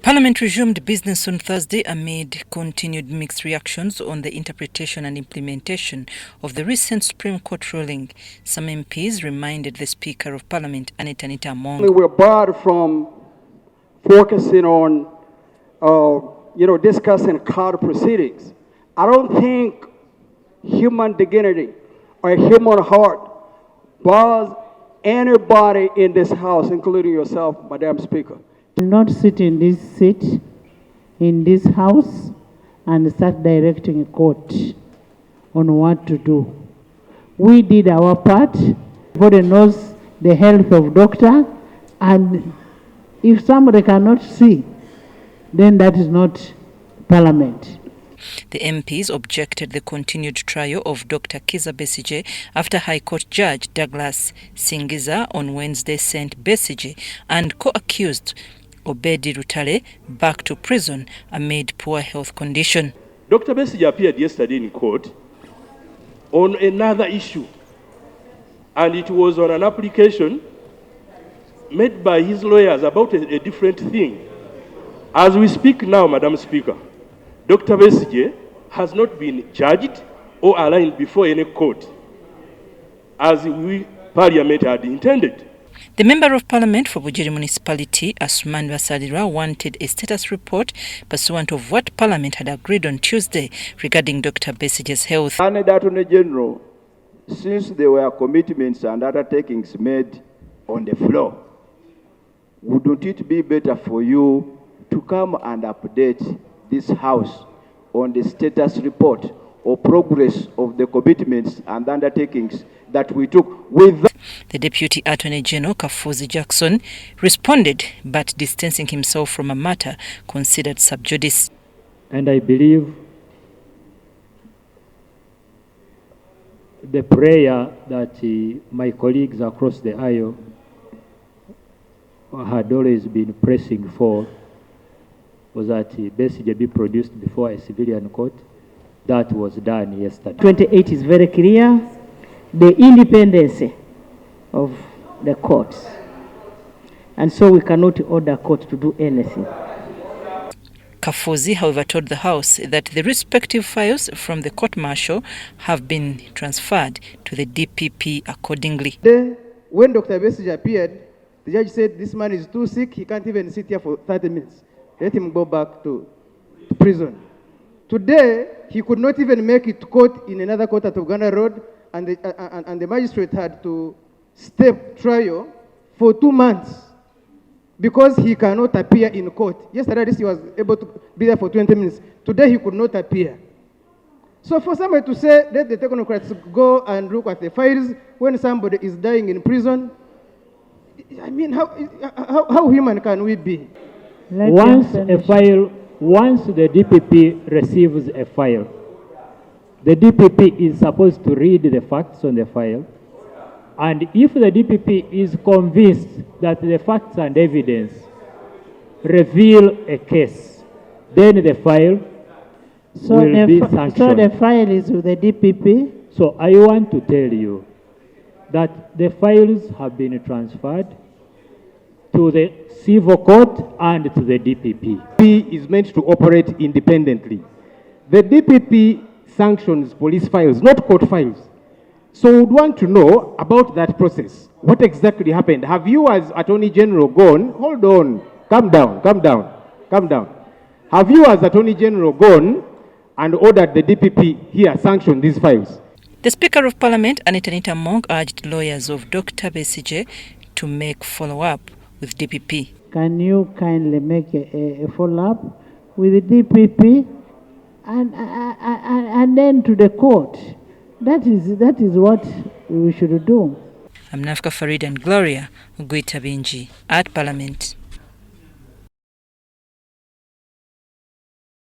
Parliament resumed business on Thursday amid continued mixed reactions on the interpretation and implementation of the recent Supreme Court ruling. Some MPs reminded the Speaker of Parliament, Anita Among. We're barred from focusing on, discussing court proceedings. I don't think human dignity or human heart bars anybody in this House, including yourself, Madam Speaker. Not sit in this seat, in this House, and start directing a court on what to do. We did our part. Everybody knows the health of doctor, and if somebody cannot see, then that is not Parliament. The MPs objected the continued trial of Dr. Kizza Besigye after High Court Judge Douglas Singiza on Wednesday sent Besigye and co-accused Obedi Rutale back to prison amid poor health condition. Dr. Besigye appeared yesterday in court on another issue, and it was on an application made by his lawyers about a different thing. As we speak now, Madam Speaker, Dr. Besigye has not been charged or arraigned before any court, as we Parliament had intended. The Member of Parliament for Bugiri Municipality, Asuman Basalira, wanted a status report pursuant of what Parliament had agreed on Tuesday regarding Dr. Besigye's health. And the Attorney General, since there were commitments and undertakings made on the floor, wouldn't it be better for you to come and update this House on the status report or progress of the commitments and undertakings that we took with the Deputy Attorney General Kafuzi Jackson responded, but distancing himself from a matter considered sub judice. And I believe the prayer that my colleagues across the aisle had always been pressing for was that Besigye be produced before a civilian court. That was done yesterday. 28 is very clear. The independence of the courts, and so we cannot order court to do anything. Kafuzi, however, told the House that the respective files from the court-martial have been transferred to the DPP accordingly. When Dr. Besigye appeared, the judge said this man is too sick, he can't even sit here for 30 minutes. Let him go back to prison. Today, he could not even make it to court in another court at Uganda Road, and the magistrate had to step trial for 2 months because he cannot appear in court. Yesterday he was able to be there for 20 minutes. Today he could not appear. So for somebody to say let the technocrats go and look at the files when somebody is dying in prison, I mean, how human can we be? Once the DPP receives a file, the DPP is supposed to read the facts on the file, and if the DPP is convinced that the facts and evidence reveal a case, then the file will be sanctioned. So the file is with the DPP? So I want to tell you that the files have been transferred to the civil court and to the DPP. DPP is meant to operate independently. The DPP sanctions police files, not court files. So we'd want to know about that process. What exactly happened? Have you as Attorney General gone, hold on, calm down. Have you as Attorney General gone and ordered the DPP here sanction these files? The Speaker of Parliament, Anita Among, urged lawyers of Dr. Besigye to make follow-up with DPP. Can you kindly make a follow-up with the DPP and then to the court? That is what we should do. I'm Nafka Farid and Gloria Ugwitabinji at Parliament.